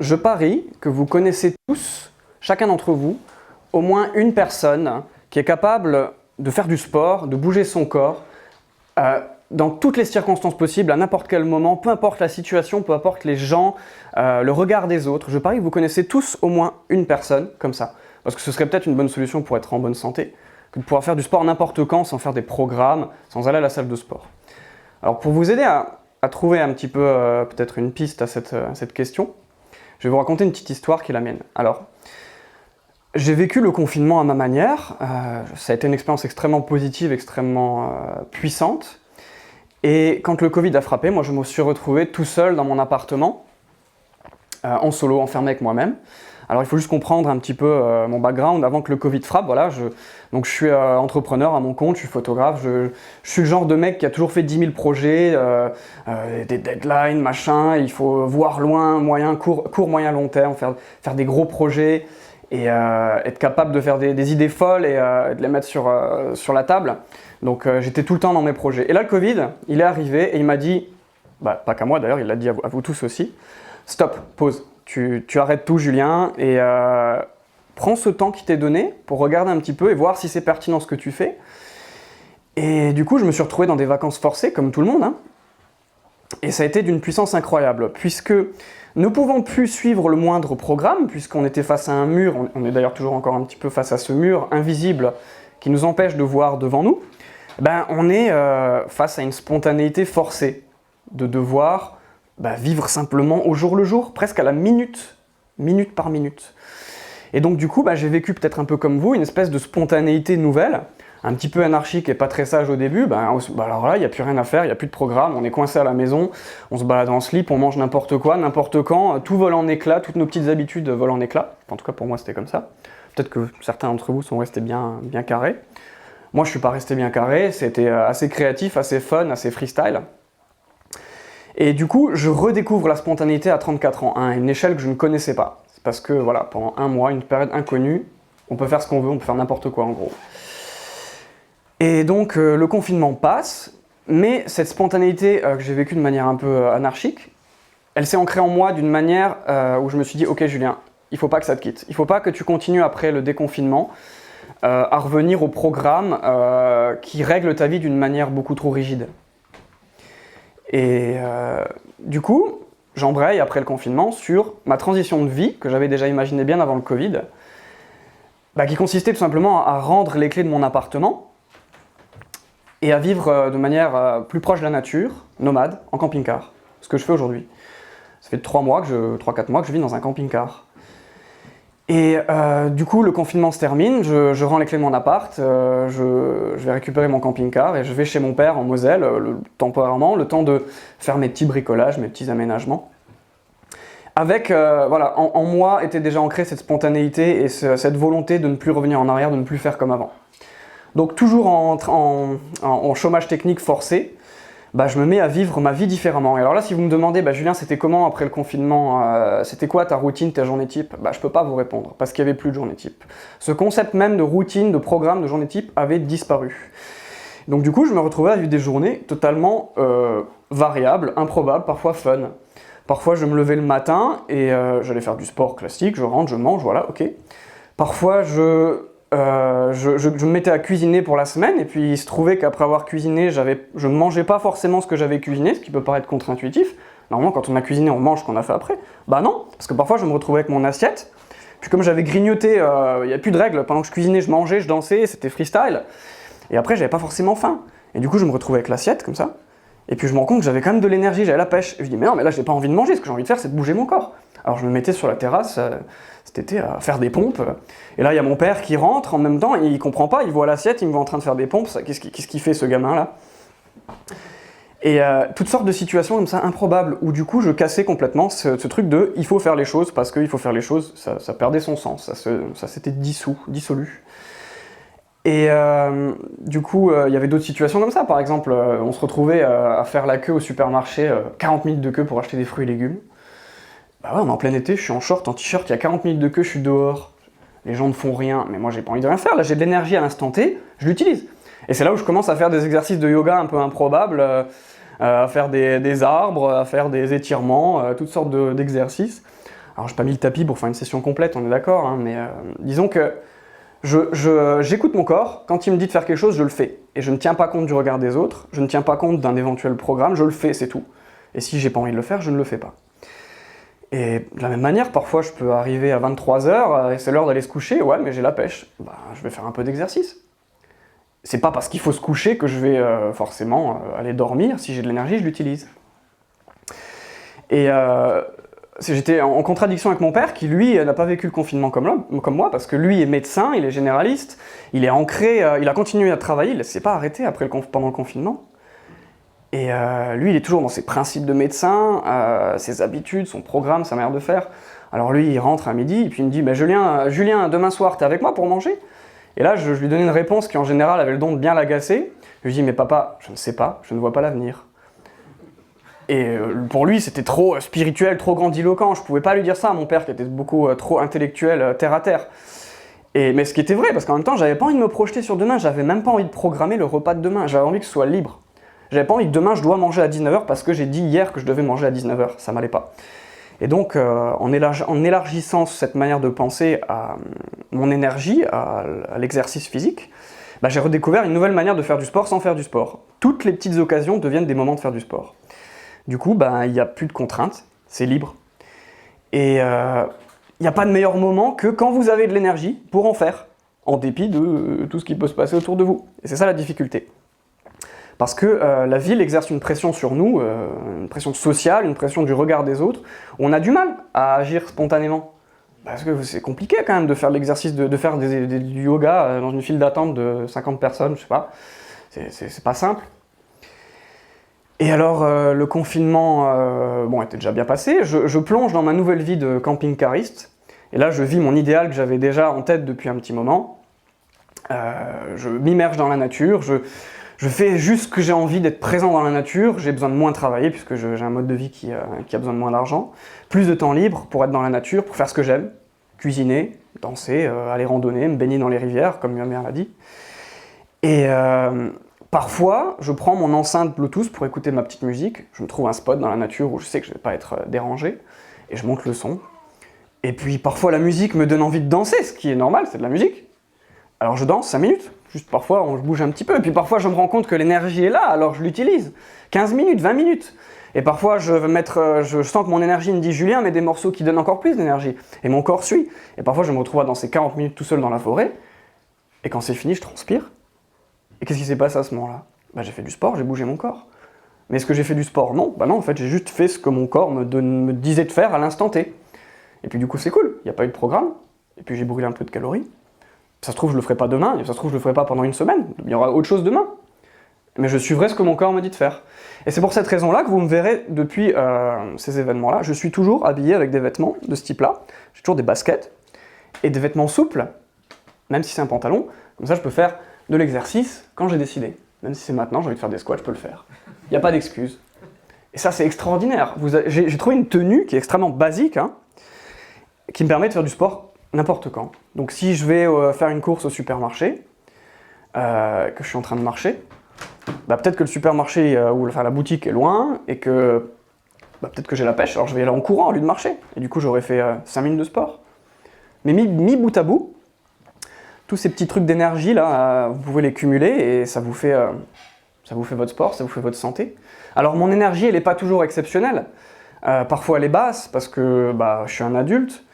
Je parie que vous connaissez tous, chacun d'entre vous, au moins une personne qui est capable de faire du sport, de bouger son corps, dans toutes les circonstances possibles, à n'importe quel moment, peu importe la situation, peu importe les gens, le regard des autres. Je parie que vous connaissez tous au moins une personne comme ça. Parce que ce serait peut-être une bonne solution pour être en bonne santé, que de pouvoir faire du sport n'importe quand, sans faire des programmes, sans aller à la salle de sport. Alors pour vous aider à trouver un petit peu peut-être une piste à cette question, je vais vous raconter une petite histoire qui est la mienne. Alors, j'ai vécu le confinement à ma manière, ça a été une expérience extrêmement positive, extrêmement puissante. Et quand le Covid a frappé, moi je me suis retrouvé tout seul dans mon appartement, en solo, enfermé avec moi-même. Alors il faut juste comprendre un petit peu mon background avant que le Covid frappe. Voilà, donc je suis entrepreneur à mon compte, je suis photographe, je suis le genre de mec qui a toujours fait 10 000 projets, des deadlines, machin, il faut voir loin, moyen, court, moyen, long terme, faire des gros projets et être capable de faire des idées folles et de les mettre sur la table. Donc j'étais tout le temps dans mes projets. Et là le Covid, il est arrivé et il m'a dit, pas qu'à moi d'ailleurs, il l'a dit à vous tous aussi, stop, pause. Tu arrêtes tout, Julien, et prends ce temps qui t'est donné pour regarder un petit peu et voir si c'est pertinent ce que tu fais. Et du coup, je me suis retrouvé dans des vacances forcées, comme tout le monde, hein. Et ça a été d'une puissance incroyable, puisque ne pouvant plus suivre le moindre programme, puisqu'on était face à un mur, on est d'ailleurs toujours encore un petit peu face à ce mur invisible qui nous empêche de voir devant nous, on est face à une spontanéité forcée de devoir vivre simplement au jour le jour, presque à la minute par minute. Et donc du coup, j'ai vécu peut-être un peu comme vous, une espèce de spontanéité nouvelle, un petit peu anarchique et pas très sage au début. Alors là, il n'y a plus rien à faire, il n'y a plus de programme, on est coincé à la maison, on se balade en slip, on mange n'importe quoi, n'importe quand, tout vole en éclats, toutes nos petites habitudes volent en éclats. En tout cas pour moi c'était comme ça. Peut-être que certains d'entre vous sont restés bien carrés. Moi je suis pas resté bien carré, c'était assez créatif, assez fun, assez freestyle. Et du coup, je redécouvre la spontanéité à 34 ans, à une échelle que je ne connaissais pas. C'est parce que voilà, pendant un mois, une période inconnue, on peut faire ce qu'on veut, on peut faire n'importe quoi en gros. Et donc le confinement passe, mais cette spontanéité que j'ai vécue de manière un peu anarchique, elle s'est ancrée en moi d'une manière où je me suis dit, ok Julien, il faut pas que ça te quitte. Il faut pas que tu continues après le déconfinement à revenir au programme qui règle ta vie d'une manière beaucoup trop rigide. Et du coup, j'embraye après le confinement sur ma transition de vie, que j'avais déjà imaginé bien avant le Covid, qui consistait tout simplement à rendre les clés de mon appartement et à vivre de manière plus proche de la nature, nomade, en camping-car. Ce que je fais aujourd'hui. Ça fait 3-4 mois que je vis dans un camping-car. Et du coup, le confinement se termine, je rends les clés de mon appart, je vais récupérer mon camping-car et je vais chez mon père en Moselle, temporairement, le temps de faire mes petits bricolages, mes petits aménagements. Avec, en moi était déjà ancrée cette spontanéité et cette volonté de ne plus revenir en arrière, de ne plus faire comme avant. Donc toujours en chômage technique forcé, je me mets à vivre ma vie différemment. Et alors là, si vous me demandez, Julien, c'était comment après le confinement, c'était quoi ta routine, ta journée type, je peux pas vous répondre, parce qu'il n'y avait plus de journée type. Ce concept même de routine, de programme, de journée type avait disparu. Donc du coup, je me retrouvais à vivre des journées totalement variables, improbables, parfois fun. Parfois, je me levais le matin et j'allais faire du sport classique, je rentre, je mange, voilà, ok. Parfois, je me mettais à cuisiner pour la semaine et puis il se trouvait qu'après avoir cuisiné, je ne mangeais pas forcément ce que j'avais cuisiné, ce qui peut paraître contre-intuitif. Normalement, quand on a cuisiné, on mange ce qu'on a fait après. Non, parce que parfois je me retrouvais avec mon assiette, puis comme j'avais grignoté, il n'y a plus de règles, pendant que je cuisinais, je mangeais, je dansais, c'était freestyle. Et après, j'avais pas forcément faim. Et du coup, je me retrouvais avec l'assiette, comme ça, et puis je me rends compte que j'avais quand même de l'énergie, j'avais la pêche. Et je dis, mais non, mais là, j'ai pas envie de manger, ce que j'ai envie de faire, c'est de bouger mon corps. Alors je me mettais sur la terrasse, cet été, à faire des pompes. Et là, il y a mon père qui rentre en même temps, et il comprend pas, il voit l'assiette, il me voit en train de faire des pompes. Qu'est-ce qu'il fait, ce gamin-là? Et toutes sortes de situations comme ça, improbables, où du coup, je cassais complètement ce truc de « il faut faire les choses, parce qu'il faut faire les choses », ça perdait son sens, ça s'était dissolu. Et du coup, il y avait d'autres situations comme ça. Par exemple, on se retrouvait à faire la queue au supermarché, 40 minutes de queue pour acheter des fruits et légumes. On est en plein été, je suis en short, en t-shirt, il y a 40 minutes de queue, je suis dehors. Les gens ne font rien, mais moi j'ai pas envie de rien faire, là j'ai de l'énergie à l'instant T, je l'utilise. Et c'est là où je commence à faire des exercices de yoga un peu improbables, à faire des arbres, à faire des étirements, toutes sortes d'exercices. Alors, j'ai pas mis le tapis pour faire une session complète, on est d'accord, hein, mais disons que j'écoute mon corps, quand il me dit de faire quelque chose, je le fais. Et je ne tiens pas compte du regard des autres, je ne tiens pas compte d'un éventuel programme, je le fais, c'est tout. Et si j'ai pas envie de le faire, je ne le fais pas. Et de la même manière, parfois je peux arriver à 23h et c'est l'heure d'aller se coucher, ouais, mais j'ai la pêche. Bah, je vais faire un peu d'exercice. C'est pas parce qu'il faut se coucher que je vais forcément aller dormir. Si j'ai de l'énergie, je l'utilise. Et j'étais en contradiction avec mon père qui, lui, n'a pas vécu le confinement comme moi, parce que lui est médecin, il est généraliste, il est ancré, il a continué à travailler, il ne s'est pas arrêté pendant le confinement. Et lui, il est toujours dans ses principes de médecin, ses habitudes, son programme, sa manière de faire. Alors lui, il rentre à midi, et puis il me dit bah, Julien, demain soir, t'es avec moi pour manger ? Et là, je lui donnais une réponse qui, en général, avait le don de bien l'agacer. Je lui dis mais papa, je ne sais pas, je ne vois pas l'avenir. Et pour lui, c'était trop spirituel, trop grandiloquent. Je pouvais pas lui dire ça à mon père, qui était beaucoup trop intellectuel, terre à terre. Mais ce qui était vrai, parce qu'en même temps, j'avais pas envie de me projeter sur demain, j'avais même pas envie de programmer le repas de demain, j'avais envie que ce soit libre. J'avais pas envie que demain je dois manger à 19h parce que j'ai dit hier que je devais manger à 19h, ça m'allait pas. Et donc, en élargissant cette manière de penser à mon énergie, à l'exercice physique, bah, j'ai redécouvert une nouvelle manière de faire du sport sans faire du sport. Toutes les petites occasions deviennent des moments de faire du sport. Du coup, bah, il n'y a plus de contraintes, c'est libre. Et il n'y a pas de meilleur moment que quand vous avez de l'énergie pour en faire, en dépit de tout ce qui peut se passer autour de vous. Et c'est ça la difficulté. Parce que la ville exerce une pression sur nous, une pression sociale, une pression du regard des autres. On a du mal à agir spontanément. Parce que c'est compliqué quand même de faire l'exercice, de faire du yoga dans une file d'attente de 50 personnes, je sais pas. C'est pas simple. Et alors, le confinement était déjà bien passé. Je plonge dans ma nouvelle vie de camping-cariste. Et là, je vis mon idéal que j'avais déjà en tête depuis un petit moment. Je m'immerge dans la nature. Je fais juste ce que j'ai envie d'être présent dans la nature, j'ai besoin de moins travailler puisque j'ai un mode de vie qui a besoin de moins d'argent, plus de temps libre pour être dans la nature, pour faire ce que j'aime, cuisiner, danser, aller randonner, me baigner dans les rivières comme ma mère l'a dit. Et parfois, je prends mon enceinte Bluetooth pour écouter ma petite musique, je me trouve un spot dans la nature où je sais que je ne vais pas être dérangé, et je monte le son. Et puis parfois la musique me donne envie de danser, ce qui est normal, c'est de la musique. Alors je danse 5 minutes, juste parfois je bouge un petit peu, et puis parfois je me rends compte que l'énergie est là, alors je l'utilise. 15 minutes, 20 minutes. Et parfois je sens que mon énergie me dit Julien, mais des morceaux qui donnent encore plus d'énergie. Et mon corps suit. Et parfois je me retrouve à danser 40 minutes tout seul dans la forêt, et quand c'est fini, je transpire. Et qu'est-ce qui s'est passé à ce moment-là ? Bah, j'ai fait du sport, j'ai bougé mon corps. Mais est-ce que j'ai fait du sport ? Non, bah non, en fait j'ai juste fait ce que mon corps me disait de faire à l'instant T. Et puis du coup c'est cool, il n'y a pas eu de programme, et puis j'ai brûlé un peu de calories. Ça se trouve, je le ferai pas demain, et ça se trouve, je le ferai pas pendant une semaine. Il y aura autre chose demain. Mais je suivrai ce que mon corps me dit de faire. Et c'est pour cette raison-là que vous me verrez depuis ces événements-là. Je suis toujours habillé avec des vêtements de ce type-là. J'ai toujours des baskets et des vêtements souples, même si c'est un pantalon. Comme ça, je peux faire de l'exercice quand j'ai décidé. Même si c'est maintenant, j'ai envie de faire des squats, je peux le faire. Il n'y a pas d'excuse. Et ça, c'est extraordinaire. J'ai trouvé une tenue qui est extrêmement basique, hein, qui me permet de faire du sport n'importe quand. Donc si je vais faire une course au supermarché, que je suis en train de marcher, bah, peut-être que le supermarché ou la boutique est loin et que peut-être que j'ai la pêche, alors je vais y aller en courant au lieu de marcher. Et du coup j'aurais fait 5 minutes de sport. Mais mis bout à bout, tous ces petits trucs d'énergie là, vous pouvez les cumuler et ça vous fait votre sport, ça vous fait votre santé. Alors mon énergie elle n'est pas toujours exceptionnelle. Parfois elle est basse parce que je suis un adulte.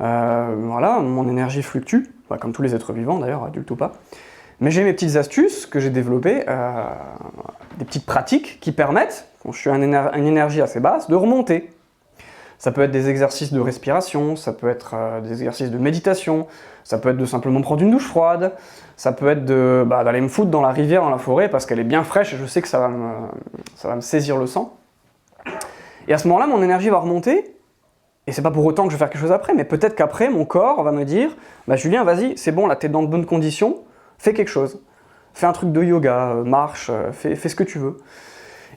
Voilà, mon énergie fluctue, comme tous les êtres vivants d'ailleurs, adultes ou pas. Mais j'ai mes petites astuces que j'ai développées, des petites pratiques qui permettent, quand je suis à une énergie assez basse, de remonter. Ça peut être des exercices de respiration, ça peut être des exercices de méditation, ça peut être de simplement prendre une douche froide, ça peut être d'aller me foutre dans la rivière, dans la forêt, parce qu'elle est bien fraîche et je sais que ça va me saisir le sang. Et à ce moment-là, mon énergie va remonter. Et c'est pas pour autant que je vais faire quelque chose après, mais peut-être qu'après, mon corps va me dire Julien, vas-y, c'est bon, là, t'es dans de bonnes conditions, fais quelque chose. Fais un truc de yoga, marche, fais ce que tu veux.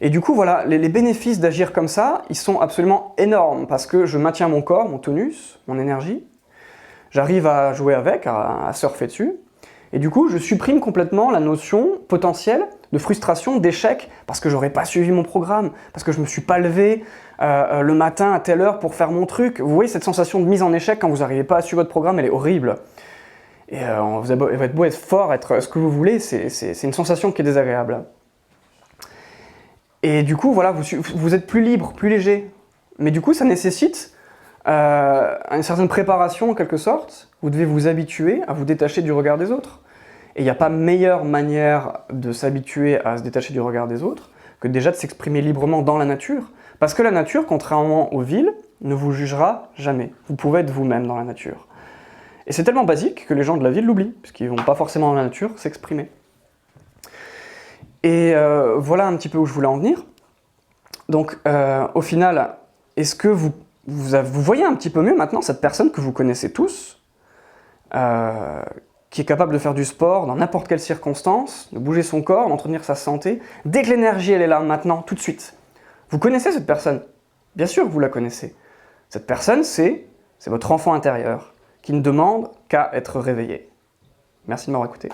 Et du coup, voilà, les bénéfices d'agir comme ça, ils sont absolument énormes, parce que je maintiens mon corps, mon tonus, mon énergie, j'arrive à jouer avec, à surfer dessus, et du coup, je supprime complètement la notion potentielle de frustration, d'échec, parce que j'aurais pas suivi mon programme, parce que je me suis pas levé le matin à telle heure pour faire mon truc. Vous voyez cette sensation de mise en échec quand vous n'arrivez pas à suivre votre programme, elle est horrible. Et vous avez beau être fort, être ce que vous voulez, c'est une sensation qui est désagréable. Et du coup, voilà, vous êtes plus libre, plus léger. Mais du coup, ça nécessite une certaine préparation en quelque sorte. Vous devez vous habituer à vous détacher du regard des autres. Et il n'y a pas meilleure manière de s'habituer à se détacher du regard des autres que déjà de s'exprimer librement dans la nature. Parce que la nature, contrairement aux villes, ne vous jugera jamais. Vous pouvez être vous-même dans la nature. Et c'est tellement basique que les gens de la ville l'oublient, puisqu'ils ne vont pas forcément dans la nature s'exprimer. Et voilà un petit peu où je voulais en venir. Donc au final, est-ce que vous voyez un petit peu mieux maintenant cette personne que vous connaissez tous, qui est capable de faire du sport dans n'importe quelle circonstance, de bouger son corps, d'entretenir sa santé, dès que l'énergie elle est là, maintenant, tout de suite. Vous connaissez cette personne? Bien sûr que vous la connaissez. Cette personne, c'est votre enfant intérieur, qui ne demande qu'à être réveillé. Merci de m'avoir écouté.